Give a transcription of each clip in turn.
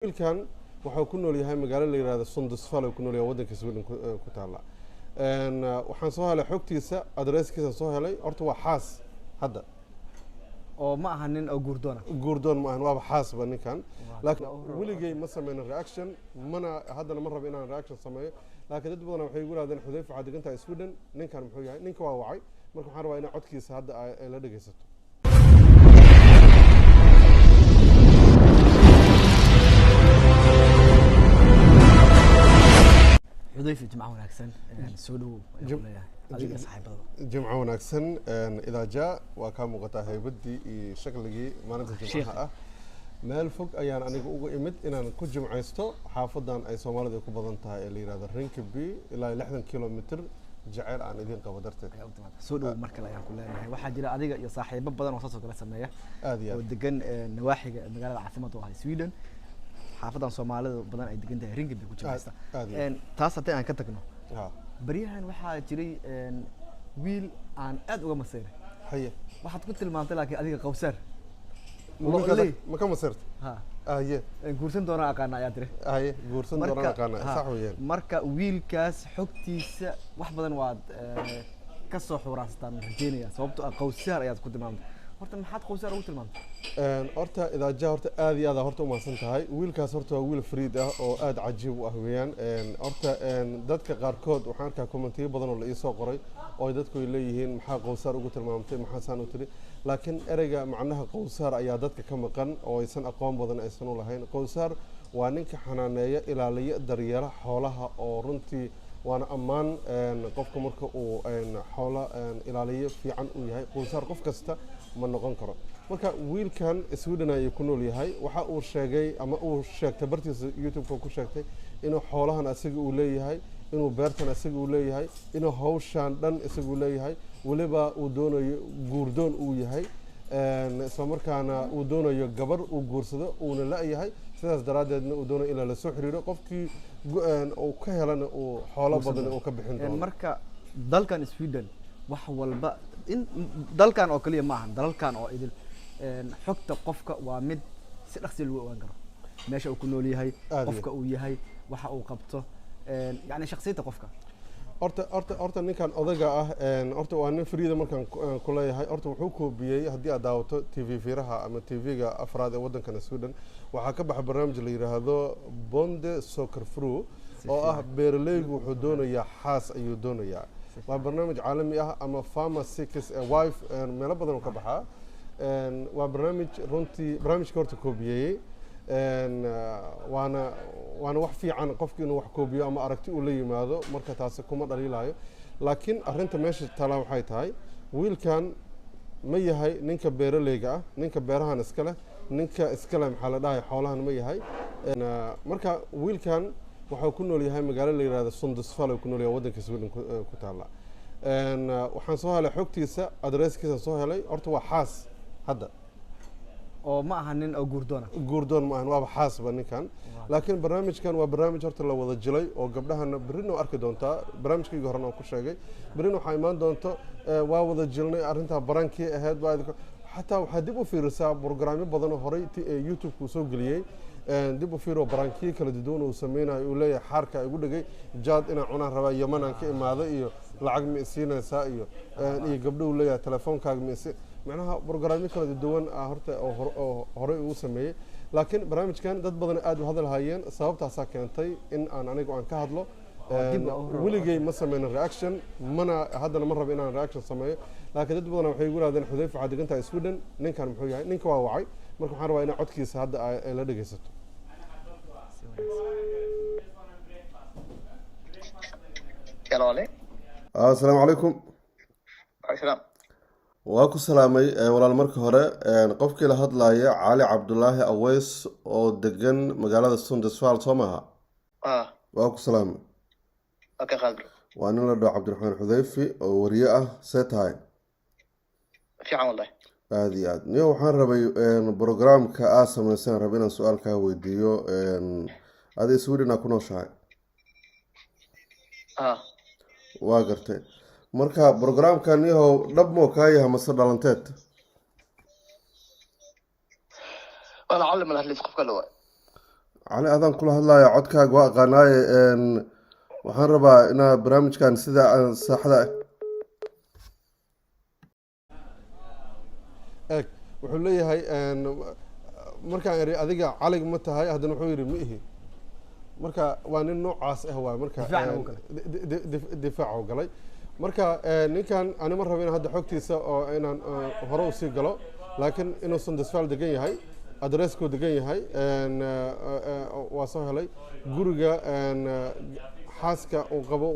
wiilkan wuxuu ku nool yahay magaalo la yiraahdo Sundusfal oo ku nool yahay wadanka Sweden ku taala waxaan soo helay xogtiisa adresskiisa soo helay horta waa xaas hadda oo ma aha nin oo guurdoon ma ahan waa xaas ba ninkan laakiin weligay ma sameeyna reaction mana haddana ma rabo inaan reaction sameeyo laakiin dad badan waxay igu raadeen Xudayfa waxaad degantahay Sweden ninkan muxuu yahay ninka waa wacay marka waxaan rabaa inaan codkiisa hadda ay la dhageysato حذيفة جمعة وناكسن سودو adiga saaxiibada jimco wanaagsan ila jaa waa ka muuqata haybadii iyo shaqligii maalinta jimcaha ah meel fog ayaan aniga ugu imid inaan ku jimceysto xaafadan ay Soomaalidu ku badan tahay ee la yiraahdo Rinkeby ilaa 60 kilomitir jacayl aan idin qabo darteed soo marka la ku leenahay waxa jira adiga iyo saaxiibo badan oo soo kala sameeya aad iyo oo degan nawaaxiga magaalada caasimada oo ah Sweden xaafadan Soomaalidu badan ay degan tahay Rinkeby ku jimceysta taas hadii aan ka tagno بريهان waxaa jiray wiil aan aad uga masayray haye waxaad ku tilmaantay laakiin adiga qowsar ma ka masirta ha haye guursan doona aqaan ayaa tiri haye guursan doona aqaan sax weeyaan marka wiilkaas xogtiisa wax badan waad ka soo xuraastaan rajeynaya sababtoo ah qowsar ayaad ku tilmaantay horta maxaad qowsar ugu tilmaantay horta idaa jaa horta aad iyo aad horta u mahadsan tahay wiilkaas horta waa wiil fariid ah oo aad cajiib u ah weeyaan horta dadka qaarkood waxaan arkaa commentiyo badan oo la ii soo qoray oo dadku ay leeyihiin maxaa qowsar ugu tilmaamtay maxaa saan u tiri laakiin ereyga macnaha qowsar ayaa dadka ka maqan oo aysan aqoon badan aysan u lahayn qowsar waa ninka xanaaneeya ilaaliya daryeela xoolaha oo runtii waana ammaan qofka marka uu xoolo ilaaliyo fiican u yahay qowsar qof kasta ma noqon karo marka wiilkan Sweden ay ku nool yahay waxa uu sheegay ama uu sheegtay bartiisa YouTube-ka ku sheegtay inuu xoolahan asaga uu leeyahay inuu beertan asaga uu leeyahay inuu hawshan dhan asaga uu leeyahay waliba uu doonayo guurdoon uu yahay isla markaana uu doonayo gabar uu guursado uuna la yahay sidaas daraadeedna uu doonayo in la soo xiriiro qofkii uu ka helana uu xoolo badan uu ka bixin doono marka dalkan Sweden wax walba in dalkan oo kaliya ma ahan dalkan oo idil xogta qofka waa mid si dhakhsi loo ogaan karo meesha uu ku nool yahay qofka uu yahay waxa uu qabto yani shakhsiyada qofka horta ninkan odaga ah horta waa nin fariida markaan ku leeyahay horta wuxuu koobiyay haddii aad daawato TV fiiraha ama TV-ga afraad ee wadankan Sweden waxaa ka baxa barnaamij la yiraahdo Bonde Soccer Fru oo ah beeraleygu wuxuu doonayaa xaas ayuu doonayaa waa barnaamij caalami ah ama Farmer Seekers a Wife meelo badan oo ka baxaa waa barnaamij runtii barnaamijka horta koobiyay waana wax fiican qofkii inuu wax koobiyo ama aragti uu la yimaado marka taas kuma dhaliilaayo laakiin arinta meesha tala waxay tahay wiilkan ma yahay ninka beeraleyga ah ninka beerahan iska leh ninka iska leh maxaa la dhahay xoolahan ma yahay marka wiilkan wuxuu ku nool yahay magaalo la yiraahdo Sundusfal oo ku nool yahay wadanka Sweden ku taala waxaan soo helay xogtiisa adresskiisa soo helay horta waa xaas hadda oo ma aha nin oo guurdoon ma ahan waa xaas ba ninkan laakiin barnaamijkan waa barnaamij horta la wada jilay oo gabdhahana berrina arki doontaa barnaamijkii horena oo ku sheegay berrina waxa imaan doonto waa wada jilnay arinta barankii ahayd baa xataa waxa dib u fiirsaa barnaamijyo badan oo horay YouTube-ku soo galiyay dib u fiiro barankii kala duwan uu sameeyay uu leeyahay xarka ay ugu dhagay jaad ina cunaan raba Yemen aan ka imaado iyo lacag ma siinaysaa iyo gabdhuhu leeyahay telefoonkaaga ma macnaha barnaamijyo kala duwan horta oo horay uu sameeyay laakiin barnaamijkan dad badan aad u hadalhayeen sababtaas keentay in aan anigu aan ka hadlo weligay ma sameeyna reaction mana haddana ma rabo inaan reaction sameeyo laakiin dad badan waxay igu raadeen Xudayfa waxaad degantahay Sweden ninkan muxuu yahay ninka waa wacay marka waxaan rabaa inaan codkiisa hadda ay la dhageysato السلام عليكم السلام waa ku salaamay walaal marka hore qofkii la hadlaaya Cali Cabdullaahi Aweys oo degan magaalada Sundusfal Soomaha waa ku salaamay okay khadir waa nin la dhaw Cabdiraxmaan Xudayfi oo wariye ah seetahay fiican wallahi aad iyo aad niyo waxaan rabay programka aad sameysaan rabay inaan su'aal ka weydiiyo adiga Sweden ku nooshahay waa gartay marka programkan yahow dhab moo ka yahay mase dhalanteed wala علم الهلس قف كله cali adaan kula hadlaya codkaaga waa aqaanaaye waxaan rabaa inaa barnaamijkan sida aan saxda eg wuxuu leeyahay markaan eri adiga calig ma tahay haddana wuxuu yidhi ma ihi marka waa nin noocaas ah waay marka difaacu galay marka ninkan ani ma rabo in hadda xogtiisa oo inaan hore usii galo laakiin inuusan disfaal degan yahay adreskuu degan yahay waa soo helay guriga xaaska uu qabo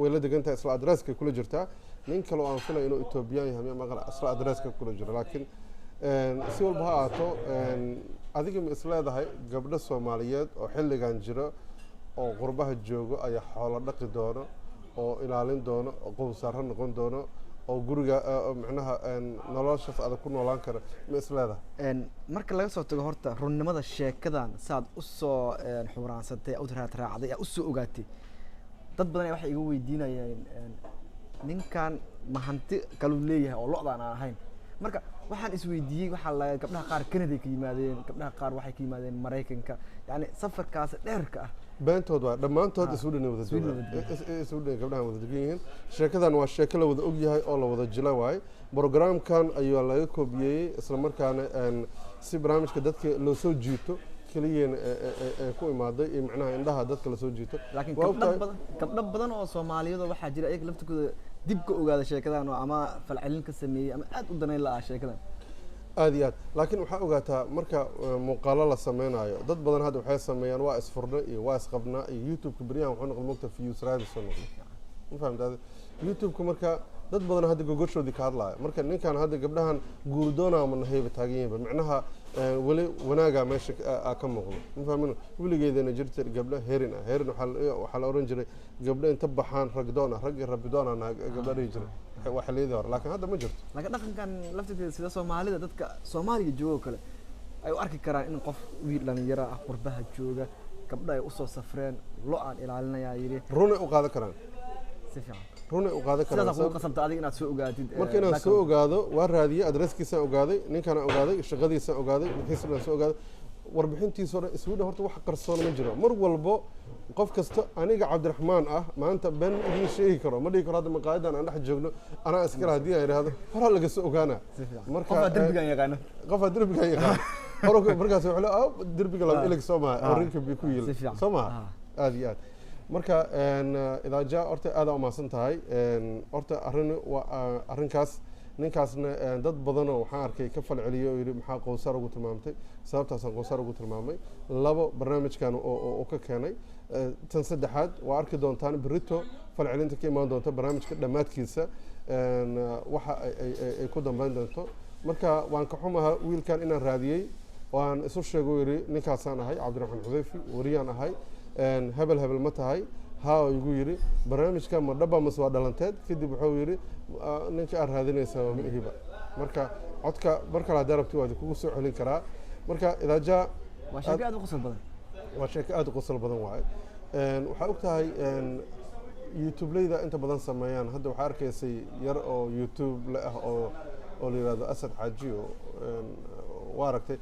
way la degan tahay isla adreska kula jirtaa nin kale oo aan filay inuu etoobiyaan yahay maqla isla adreska kula jiro laakiin si walba ha ahaato adiga ma isleedahay gabdho soomaaliyeed oo xilligan jiro oo qurbaha joogo ayaa xoolo dhaqi doono oo ilaalin doono oo qowsaaro noqon doono oo guriga macnaha noloshaas adag ku noolaan kara ma isleedahay marka laga soo tago horta runnimada sheekadan saad usoo xuraansatay ud raacday usoo ogaatay dad badan waxay iga weydiinayeen ninkan ma hanti kaluu leeyahay oo lo-daan aan ahayn marka waxaan isweydiiyey waxaa la gabdhaha qaar Canada ka yimaadeen gabdhaha qaar waxay ka yimaadeen Mareykanka yani safarkaas dheerka ah beentood waa dhammaantood Sweden wada Sweden gabdhaha wada degan yihiin sheekadan waa sheeko la wada og yahay oo la wada jila waay programkan ayaa laga koobiyey isla markaana si barnaamijka dadka loo soo jiito kaliyan ku imaaday iyo macnaha indhaha dadka la soo jiito laakiin gabdho badan oo Soomaaliyeed waxaa jira ayaga laftigooda dib ka ogaada sheekadan oo ama falcelin ka sameeyay ama aad u daneyn la sheekadan aad iyo aad laakiin waxaa ogaataa marka muuqaalo la sameynayo dad badan hadda waxay sameeyaan waa isfurna iyo waa isqabnaa iyo youtube-ka beryahan wuxuu noqday mogta views raadisoo noqday ma fahamtaade youtube-ka marka dad badan hadda gogoshoodii ka hadlaya marka ninkan hadda gabdhahan guurdoona ama nahayba taagan yihiinba macnaha weli wanaagaa meesha ka muuqdo ma fahmin weligeedana jirta gabdho herin ah herin waxaa la oran jiray gabdho inta baxaan ragdoon ah raggi rabidoon ah gabdho dhihi jiray waa xilliyadii hore laakiin hadda ma jirto laakiin dhaqankan laftigeeda sida Soomaalida dadka Soomaaliga joogo kale ay u arki karaan in qof wiil dhalinyaro ah qurbaha jooga gabdho ay u soo safreen lo aan ilaalinaya yiri run ay u qaadan karaan si fiican run ay u qaadan karaan sidaas ku qasabta adiga inaad soo ogaatid marka inaad soo ogaado waa raadiyay adreskiisa ogaaday ninkana ogaaday shaqadiisa ogaaday wixiisa soo ogaaday warbixintiisa hore Sweden horta wax qarsoon ma jiro mar walbo qof kasta aniga Cabdiraxmaan ah maanta ben idin sheegi karo ma dhigi karo hadda maqaayadan aan dhex joogno anaa iskala hadii ay yiraahdo hore laga soo ogaana marka qof darbigan yaqaan hore markaas wuxuu leeyahay darbiga la ilig Soomaa orinka bi ku yeel Soomaa aad iyo aad marka idaaja horta aad u maasan tahay horta arrinkaas ninkaasna dad badan oo waxaan arkay ka falceliyo oo yiri maxaa qowsar ugu tilmaamtay sababtaas aan qowsar ugu tilmaamay labo barnaamijkan oo ka keenay tan saddexaad waa arki doontaan berito falcelinta ka imaan doonta barnaamijka dhamaadkiisa waxa ay ku dambeyn doonto marka waan ka xumaha wiilkan inaan raadiyey waan isu sheego yiri ninkaasaan ahay Cabdiraxmaan Xudayfi wariyaan ahay hebel ma tahay haa igu yiri barnaamijka ma dhaba mas waa dhalanteed kadib wuxuu yiri ninka aad raadinaysa ma ihiba marka codka marka la darabti waa kugu soo celin karaa marka idaaja waa sheeko aad u qosol badan waa sheeko aad u qosol badan waay waxa og tahay youtube-leyda inta badan sameeyaan hadda waxaa arkaysay yar oo youtube la ah oo la yiraahdo Asad Xaaji waa aragtay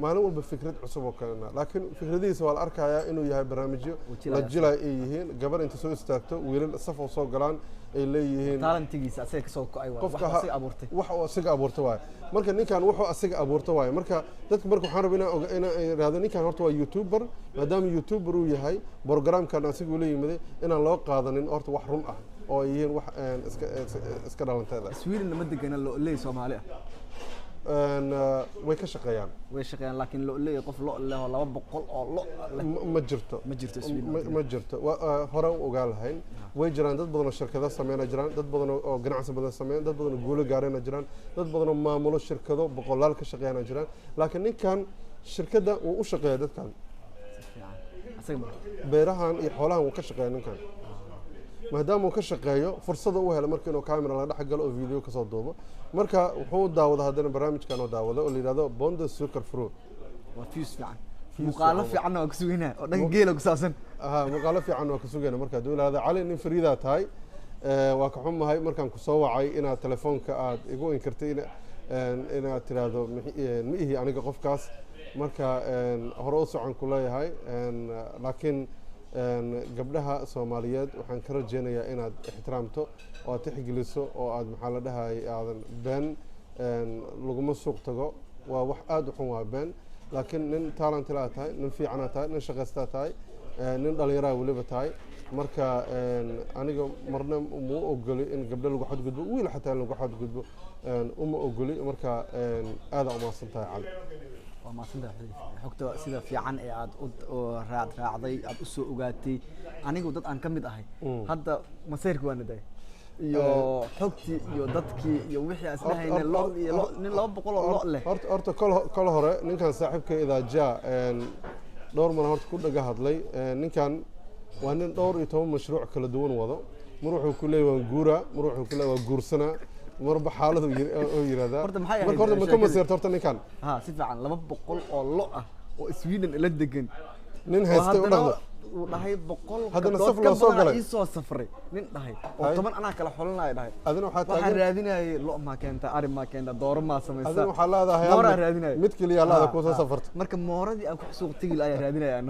maalin walba fikrad cusub oo kalena laakiin fikradiisa waa la arkayaa inuu yahay barnaamijyo la jilay ay yihiin gabar inta soo istaagto wiilal saf oo soo galaan ay leeyihiin talantigiisa asaga ka soo go'ay wax asiga abuurtay wax oo asiga abuurtay waay marka ninkan wuxuu asiga abuurtay waay marka dadka marka waxaan rabaa inaan raado ninkan horta waa youtuber maadaama youtuber uu yahay programkan asiga uu leeyahay inaan loo qaadanin horta wax run ah oo ay yihiin wax iska dhalanteeda Sweden ma degana loo leeyahay Soomaaliya way ka shaqeeyaan laakiin loo leeyahay qof loo leh 200 oo loo ma jirto ma jirto hore u ogaan lahayn way jiraan dad badan oo shirkado sameeyana jiraan dad badan oo ganacsi badan sameeyana dad badan oo guulo gaarayna jiraan dad badan oo maamulo shirkado boqolaal ka shaqeeyana jiraan laakiin ninkan shirkada uu u shaqeeyo dadkan beerahan iyo xoolahan uu ka shaqeeyo ninkan maadaama uu ka shaqeeyo fursada u helo marka inuu camera la dhex galo oo video ka soo duubo marka wuxuu daawada hadana barnaamijkan oo daawada oo la yiraahdo Bond Sugar Fruit waa fiis fiican muuqaalo fiican oo ka sugeynaa oo dhanka geela ku saabsan muuqaalo fiican oo ka sugeynaa marka dawladda cali nin fariida tahay waa ka xumahay markaan ku soo wacay inaad telefoonka aad igu inkirtay inaad tiraahdo ma ihi aniga qofkaas marka hore u socon ku leeyahay laakiin gabdhaha Soomaaliyeed waxaan ka rajeynayaa inaad ixtiraamto oo aad tixgeliso oo aad maxaa la dhahay aadan been laguma suuq tago waa wax aad u xun waa been laakiin nin talent la tahay nin fiican tahay nin shaqaysta tahay nin dhalinyaro waliba tahay marka aniga marna uma ogoli in gabdho lagu xadgudbo wiil xataa lagu xadgudbo uma ogoli marka aad u maasantahay cali waa maasantahay xogta sida fiican ee aad u raacday aad u soo ogaatay anigu dad aan ka mid ahay hadda masayrka waan naday iyo xogtii iyo dadkii iyo wixii aslahayn nin 200 oo lo leh horta kol hore ninkan saaxiibka idaaja dhowr mar horta ku dhaga hadlay ninkan waa nin dhowr iyo 10 mashruuc kala duwan wado mar wuxuu ku leeyahay waan guura mar wuxuu ku leeyahay waa guursana marba xaaladu oo yiraahdaa marka horta ma ka maseerto horta ninkan si fiican 200 oo lo ah oo Sweden la degan nin haysta u dhaqdo uu dhahay 100 haddana saf loo soo galay soo safray nin dhahay oo 10 anaa kala xolanay dhahay adina waxaan raadinayay lo ma keenta ari ma keenta dooro ma samaysa adina waxa leedahay mid kaliya laada ku soo safarto marka mooradii aan ku suuq tigi ayaa raadinayaan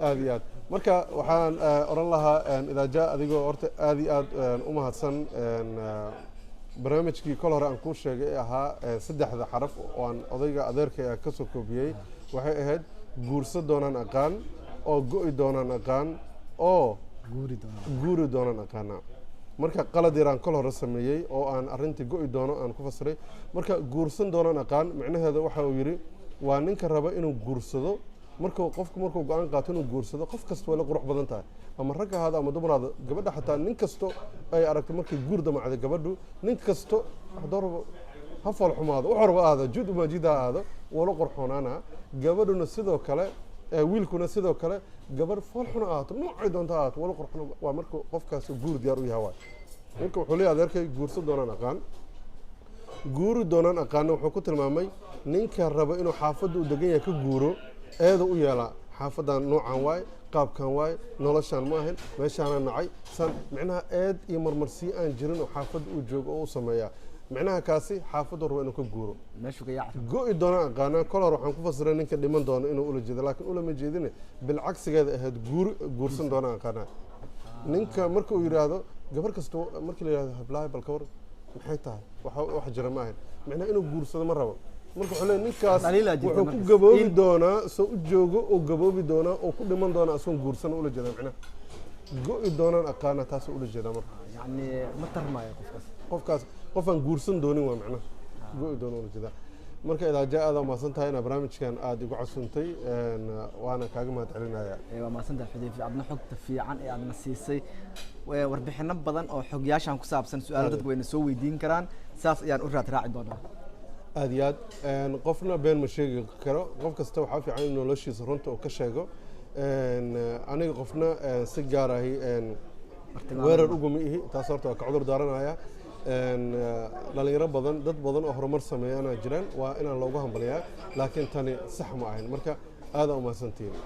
aad marka waxaan oran lahaa idaaja adigoo horta aad iyo aad u mahadsan barnaamijkii kol hore aan ku sheegay ahaa saddexda xaraf oo aan odayga adeerkay ka soo koobiyay waxay ahayd guurso doonaan aqaan oo go'i doonaan aqaan oo guuri doonaan aqaana marka qalad yaraan kol hore sameeyay oo aan arrintii go'i doono aan ku fasiray marka guursan doonaan aqaan macnaheedu waxa uu yiri waa ninka raba inuu guursado markuu go'aan qaato inuu guursado qof kasta way la qurux badan tahay ama rag ahaada ama dumaraada gabadha xataa nin kasto ay aragto markay guur damacday gabadhu nin kasto hadorba ha fool xumaado wax horba aada jud maajida aada wala qurxoonaana gabadhuna sidoo kale wiilkuna sidoo kale gabadh fool xun ahaato noocay doonta ahaato wala qurxoon waa marka qofkaas guur diyaar u yahay ninka wuxuu leeyahay adeerkay guurso doonaan aqaan guuri doonaan aqaan wuxuu ku tilmaamay ninka raba inuu xaafadda u degan yahay ka guuro eedo u yeela xaafadan noocan waay qaabkan waay noloshaan ma ahan meeshaana nacay san macnaha eed iyo marmarsi aan jirin oo xaafadda uu joogo oo u sameeyaa macnaha kaasi xaafaddu raba inuu ka guuro go'i doonaan aqaana kol hore waxaan ku fasiray ninka dhiman doono inuu ula jeedo laakiin ulama jeedine bilcagsigeeda ahayd guursan doonaan aqaana ninka marka uu yidhaahdo gabar kasta markii la yidhahdo hablaay bal kawar maxay tahay wax jira ma ahan macnaha inuu guursado ma rabo marka wuxuu leeyahay ninkaas wuxuu ku gaboobi doonaa soo u joogo oo gaboobi doonaa oo ku dhiman doonaa asoon guursan ula jeeda macnaha go'i doonaan aqaana taas ula jeeda marka yani ma tarmaayo qofkaas qof aan guursan doonin waa macnaha go'i doona ula jeeda marka idaaja aad u maasan tahay inaa barnaamijkan aad igu casuuntay waana kaaga mahad celinayaa waa maasantahay xudayfi adna xogta fiican ee aadna siisay warbixino badan oo xogyaashan ku saabsan su'aalo dadku wayna soo weydiin karaan saas ayaan u raaci doonaa aad iyo aad qofna been ma sheegi karo qof kasta waxaa fiican in noloshiisa runta uu ka sheego aniga qofna si gaar ahi weerar uguma ihi taas horta waa ka cudur daaranaya dhalinyaro badan dad badan oo horumar sameeyana jiraan waa inaan loogu hambaliyaa laakiin tani sax ma ahayn marka aad u mahadsantihiin